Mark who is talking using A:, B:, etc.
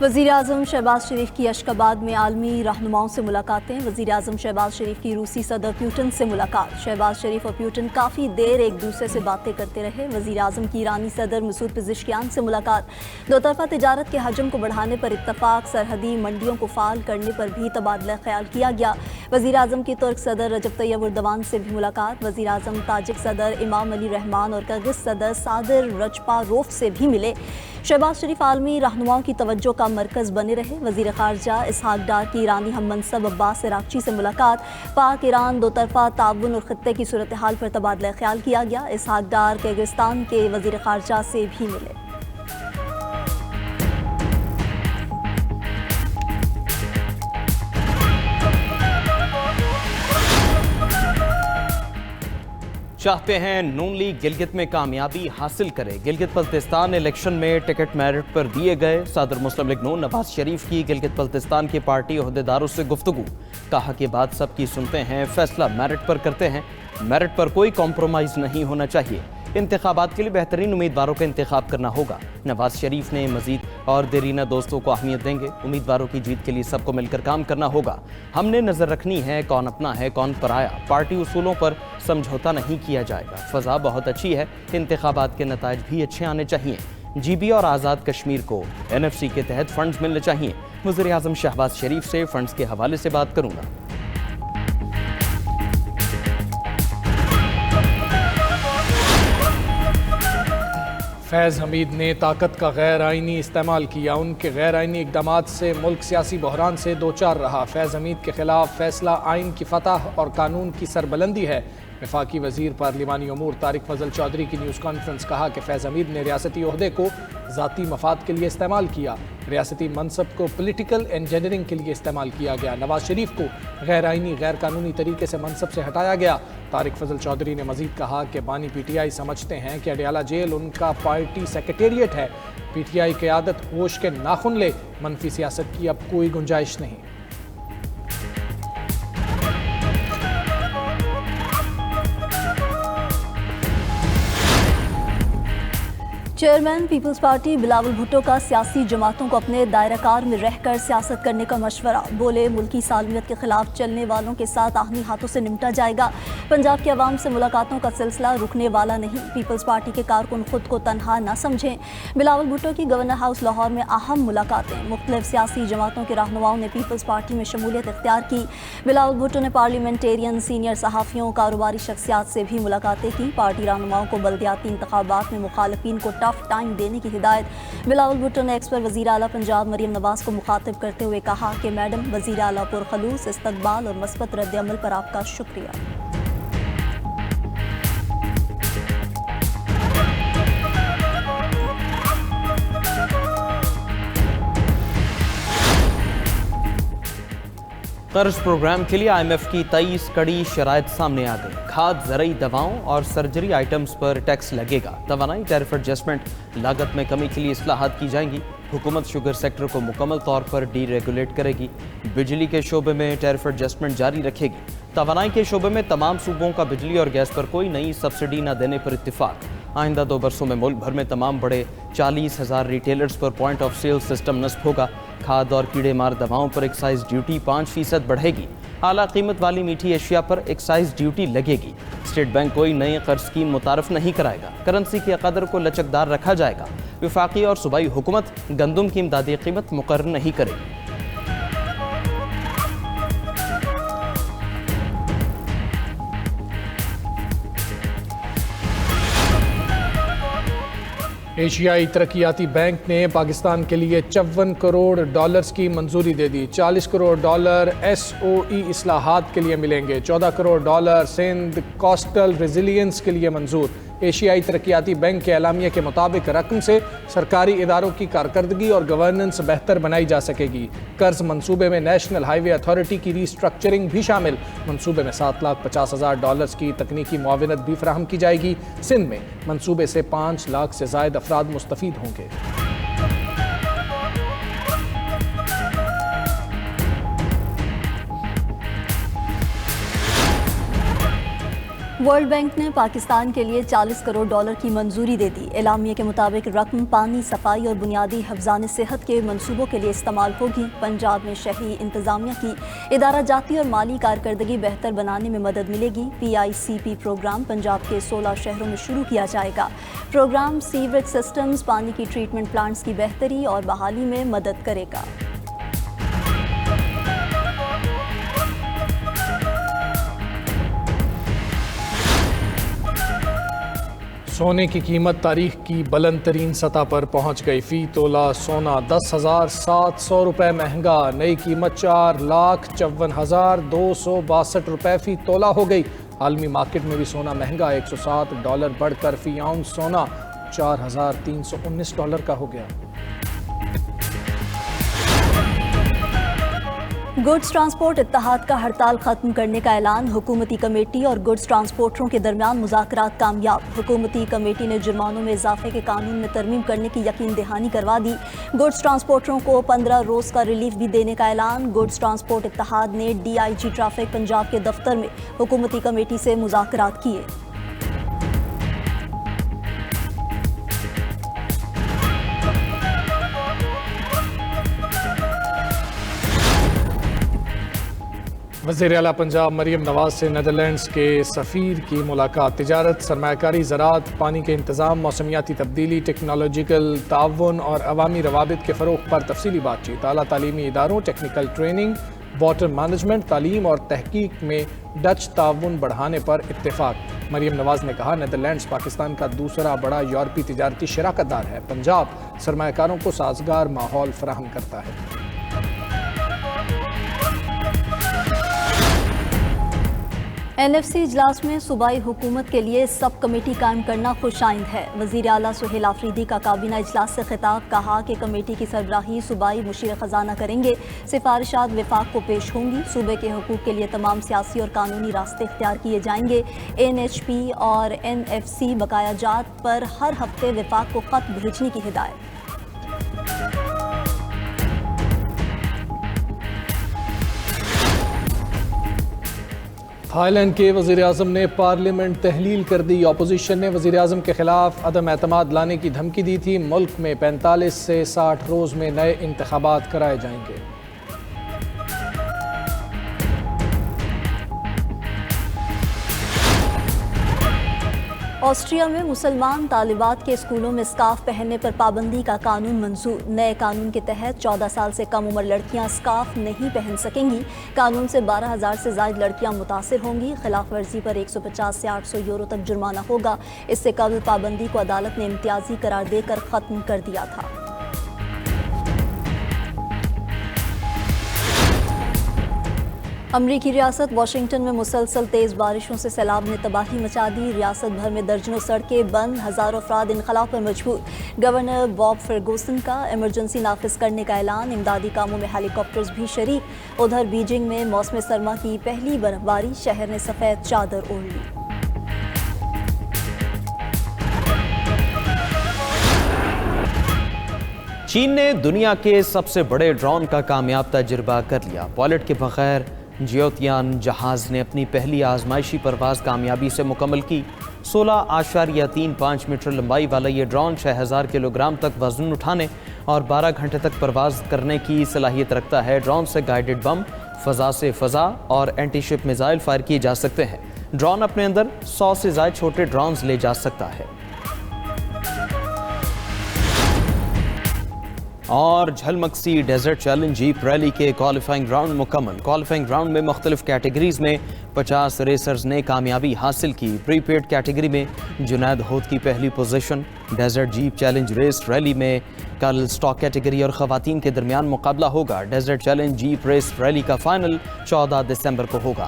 A: वज़ीर-ए-आज़म शहबाज शरीफ की अशकाबाद में आलमी रहनुमाओं से मुलाकातें। वज़ीर-ए-आज़म शहबाज शरीफ की रूसी सदर प्यूटन से मुलाकात। शहबाज शरीफ और प्यूटन काफ़ी देर एक दूसरे से बातें करते रहे। वज़ीर-ए-आज़म की ईरानी सदर मसूद पेज़ेश्कियान से मुलाकात। दो तरफ़ा तिजारत के हजम को बढ़ाने पर इत्तफ़ाक़, सरहदी मंडियों को फ़ाल करने पर भी तबादला ख्याल किया गया। वज़ीर-ए-आज़म की तुर्क सदर रजब तैयब एर्दोगान से भी मुलाकात। वज़ीर-ए-आज़म ताजिक सदर इमाम अली रहमान और किर्गिज़ सदर सादिर रजपारोफ से भी मिले। शहबाज शरीफ आलमी रहनुमाओं की तवज्जो का मरकज़ बने रहे। वज़ीर ख़ारजा इसहाक डार की ईरानी हम मनसब अब्बास इराक़ची से मुलाकात। पाक ईरान दो तरफ़ा ताउन और ख़ित्ते की सूरत हाल पर तबादला ख्याल किया गया। इसहाक डार किर्गिस्तान के वज़ीर ख़ारजा से भी मिले।
B: चाहते हैं नून लीग गिलगित में कामयाबी हासिल करे। गिलगित बल्तिस्तान इलेक्शन में टिकट मेरिट पर दिए गए। सदर मुस्लिम लीग नून नवाज शरीफ की गिलगित बल्तिस्तान की पार्टी ओहदेदारों से गुफ्तगू। कहा कि बात सबकी सुनते हैं, फैसला मेरिट पर करते हैं। मेरिट पर कोई कॉम्प्रोमाइज़ नहीं होना चाहिए। इंतखाबात के लिए बेहतरीन उम्मीदवारों का इंतखाब करना होगा। नवाज शरीफ ने मजीद और देरीना दोस्तों को अहमियत देंगे। उम्मीदवारों की जीत के लिए सबको मिलकर काम करना होगा। हमने नज़र रखनी है कौन अपना है कौन पराया। पार्टी उसूलों पर समझौता नहीं किया जाएगा। फ़ज़ा बहुत अच्छी है, इंतखाबात के नताइज भी अच्छे आने चाहिए। GB और आज़ाद कश्मीर को NFC के तहत फंड्स मिलने चाहिए। वज़ीर-ए-आज़म शहबाज शरीफ से फंड्स के हवाले से बात करूँगा।
C: फैज़ हमीद ने ताकत का गैर आइनी इस्तेमाल किया। उनके गैर आइनी इक़दामात से मुल्क सियासी बहरान से दो चार रहा। फैज़ हमीद के खिलाफ फैसला आइन की फतह और कानून की सरबलंदी है। वफाकी वज़ीर पार्लिमानी अमूर तारिक फजल चौधरी की न्यूज़ कॉन्फ्रेंस। कहा कि फैज़ हमीद ने रियासती ओहदे को ज़ाती मफाद के लिए इस्तेमाल किया। रियासती मनसब को पॉलिटिकल इंजीनियरिंग के लिए इस्तेमाल किया गया। नवाज शरीफ को गैर आइनी गैर कानूनी तरीके से मनसब से हटाया गया। तारिक फजल चौधरी ने मजीद कहा कि बानी PTI समझते हैं कि अडयाला जेल उनका पार्टी सेक्रेटेरिएट है। PTI क़यादत होश के नाखुन ले, मनफी सियासत की अब कोई गुंजाइश नहीं।
A: Chairman Peoples Party Bilawal Bhutto का सियासी जमातों को अपने दायराकार में रहकर सियासत करने का मशवरा। बोले, मुल्की सालमियत के खिलाफ चलने वालों के साथ आहनी हाथों से निपटा जाएगा। पंजाब के अवाम से मुलाकातों का सिलसिला रुकने वाला नहीं। पीपल्स पार्टी के कारकुन खुद को तनहा न समझें। बिलावल भुट्टो की गवर्नर हाउस लाहौर में अहम मुलाकातें। मुख्तलिफ सियासी जमातों के रहनुमाओं ने पीपल्स पार्टी में शमूलियत इख्तियार की। बिलावल भुट्टो ने पार्लियामेंटेरियन, सीनियर सहाफ़ियों, कारोबारी शख्सियात से भी मुलाकातें की। पार्टी रहनुमाओं को बल्दियाती इंतखाबात में मुखालिफिन को टाइम देने की हिदायत। बिलावल भुट्टो ने एक्स पर वज़ीर आला पंजाब मरियम नवाज को मुखातिब करते हुए कहा कि मैडम, वज़ीर आला पुरखलूस इस्तक़बाल और मस्बत रद्द-ए-अमल पर आपका शुक्रिया।
B: कर्ज प्रोग्राम के लिए IMF की 23 कड़ी शराइत सामने आ गई। खाद, ज़रूरी दवाओं और सर्जरी आइटम्स पर टैक्स लगेगा। तवानाई टैरिफ एडजस्टमेंट, लागत में कमी के लिए इस्लाहात की जाएंगी। हुकूमत शुगर सेक्टर को मुकम्मल तौर पर डीरेगुलेट करेगी। बिजली के शोबे में टैरिफ एडजस्टमेंट जारी रखेगी। तवानाई के शोबे में तमाम सूबों का बिजली और गैस पर कोई नई सब्सिडी न देने पर इत्तिफाक। आइंदा 2 बरसों में मुल्क भर में तमाम बड़े 40,000 रिटेलर्स पर पॉइंट ऑफ सेल सिस्टम नस्ब होगा। खाद और कीड़े मार दवाओं पर एक्साइज ड्यूटी 5% बढ़ेगी। आला कीमत वाली मीठी एशिया पर एक्साइज ड्यूटी लगेगी। स्टेट बैंक कोई नई कर्ज स्कीम मुतारफ नहीं कराएगा। करेंसी के कदर को लचकदार रखा जाएगा। वफाकी और सूबाई हुकूमत गंदम की इमदादी कीमत मुकर्रर नहीं करेगी।
C: एशियाई तरक्याती बैंक ने पाकिस्तान के लिए $54 करोड़ की मंजूरी दे दी। $40 करोड़ SOE इस्लाहात के लिए मिलेंगे। $14 करोड़ सिंध कोस्टल रेजिलियंस के लिए मंजूर। एशियाई तरक्याती बैंक के एलामिया के मुताबिक रकम से सरकारी इदारों की कारकर्दगी और गवर्नेंस बेहतर बनाई जा सकेगी। कर्ज मंसूबे में नेशनल हाईवे अथॉरिटी की रीस्ट्रक्चरिंग भी शामिल। मंसूबे में $7,50,000 की तकनीकी मुआविनत भी फराहम की जाएगी। सिंध में मंसूबे से 5 लाख से ज़ायद अफराद मुस्तफ़ीद होंगे।
A: ورلڈ بینک نے پاکستان کے لیے $40 کروڑ کی منظوری دے دی۔ اعلامیے کے مطابق رقم پانی، صفائی اور بنیادی حفظان صحت کے منصوبوں کے لیے استعمال ہوگی۔ پنجاب میں شہری انتظامیہ کی ادارہ جاتی اور مالی کارکردگی بہتر بنانے میں مدد ملے گی۔ PICP پروگرام پنجاب کے 16 شہروں میں شروع کیا جائے گا۔ پروگرام سیوریج سسٹمز، پانی کی ٹریٹمنٹ پلانٹس کی بہتری اور بحالی میں مدد کرے گا۔
C: سونے کی قیمت تاریخ کی بلند ترین سطح پر پہنچ گئی۔ فی تولہ سونا 10,700 روپے مہنگا، نئی قیمت 4,54,262 روپے فی تولہ ہو گئی۔ عالمی مارکیٹ میں بھی سونا مہنگا، $107 بڑھ کر فی اونس سونا $4,319 کا ہو گیا۔
A: گڈز ٹرانسپورٹ اتحاد کا ہڑتال ختم کرنے کا اعلان۔ حکومتی کمیٹی اور گڈز ٹرانسپورٹروں کے درمیان مذاکرات کامیاب۔ حکومتی کمیٹی نے جرمانوں میں اضافے کے قانون میں ترمیم کرنے کی یقین دہانی کروا دی۔ گڈز ٹرانسپورٹروں کو 15 روز کا ریلیف بھی دینے کا اعلان۔ گڈز ٹرانسپورٹ اتحاد نے DIG ٹریفک پنجاب کے دفتر میں حکومتی کمیٹی سے مذاکرات کیے۔
C: وزیر اعلیٰ پنجاب مریم نواز سے نیدرلینڈز کے سفیر کی ملاقات۔ تجارت، سرمایہ کاری، زراعت، پانی کے انتظام، موسمیاتی تبدیلی، ٹیکنالوجیکل تعاون اور عوامی روابط کے فروغ پر تفصیلی بات چیت۔ اعلیٰ تعلیمی اداروں، ٹیکنیکل ٹریننگ، واٹر مینجمنٹ، تعلیم اور تحقیق میں ڈچ تعاون بڑھانے پر اتفاق۔ مریم نواز نے کہا نیدرلینڈز پاکستان کا دوسرا بڑا یورپی تجارتی شراکت دار ہے۔ پنجاب سرمایہ کاروں کو سازگار ماحول فراہم کرتا ہے۔
A: NFC اجلاس میں صوبائی حکومت کے لیے سب کمیٹی قائم کرنا خوش آئند ہے۔ وزیر اعلیٰ سہیل آفریدی کا کابینہ اجلاس سے خطاب، کہا کہ کمیٹی کی سربراہی صوبائی مشیر خزانہ کریں گے۔ سفارشات وفاق کو پیش ہوں گی۔ صوبے کے حقوق کے لیے تمام سیاسی اور قانونی راستے اختیار کیے جائیں گے۔ NHP اور NFC بقایا جات پر ہر ہفتے وفاق کو خط بھیجنے کی ہدایت۔
C: تھائی لینڈ کے وزیر اعظم نے پارلیمنٹ تحلیل کر دی۔ اپوزیشن نے وزیر اعظم کے خلاف عدم اعتماد لانے کی دھمکی دی تھی۔ ملک میں 45 سے 60 روز میں نئے انتخابات کرائے جائیں گے۔
A: آسٹریا میں مسلمان طالبات کے اسکولوں میں اسکارف پہننے پر پابندی کا قانون منظور۔ نئے قانون کے تحت 14 سال سے کم عمر لڑکیاں اسکارف نہیں پہن سکیں گی۔ قانون سے 12,000 سے زائد لڑکیاں متاثر ہوں گی۔ خلاف ورزی پر 150 سے 800 یورو تک جرمانہ ہوگا۔ اس سے قبل پابندی کو عدالت نے امتیازی قرار دے کر ختم کر دیا تھا۔ امریکی ریاست واشنگٹن میں مسلسل تیز بارشوں سے سیلاب نے تباہی مچا دی۔ ریاست بھر میں درجنوں سڑکیں بند، ہزاروں افراد انخلاء پر مجبور۔ گورنر باب فرگوسن کا ایمرجنسی نافذ کرنے کا اعلان۔ امدادی کاموں میں ہیلی کاپٹرز بھی شریک۔ ادھر بیجنگ میں موسم سرما کی پہلی برف باری، شہر نے سفید چادر اوڑھ لی۔
B: چین نے دنیا کے سب سے بڑے ڈرون کا کامیاب تجربہ کر لیا۔ پائلٹ کے بغیر جیوتیان جہاز نے اپنی پہلی آزمائشی پرواز کامیابی سے مکمل کی۔ 16.35 میٹر لمبائی والا یہ ڈرون 6,000 کلوگرام تک وزن اٹھانے اور 12 گھنٹے تک پرواز کرنے کی صلاحیت رکھتا ہے۔ ڈرون سے گائیڈڈ بم، فضا سے فضا اور اینٹی شپ میزائل فائر کیے جا سکتے ہیں۔ ڈرون اپنے اندر 100 سے زائد چھوٹے ڈرونز لے جا سکتا ہے۔ اور جھلمکسی ڈیزرٹ چیلنج جیپ ریلی کے کوالیفائنگ راؤنڈ مکمل۔ کوالیفائنگ راؤنڈ میں مختلف کیٹیگریز میں 50 ریسرز نے کامیابی حاصل کی۔ پری پیڈ کیٹیگری میں جنید ہود کی پہلی position. Desert jeep challenge race rally میں کل سٹاک کیٹیگری اور خواتین کے درمیان مقابلہ ہوگا۔ Desert challenge jeep race rally کا فائنل 14 دسمبر کو ہوگا۔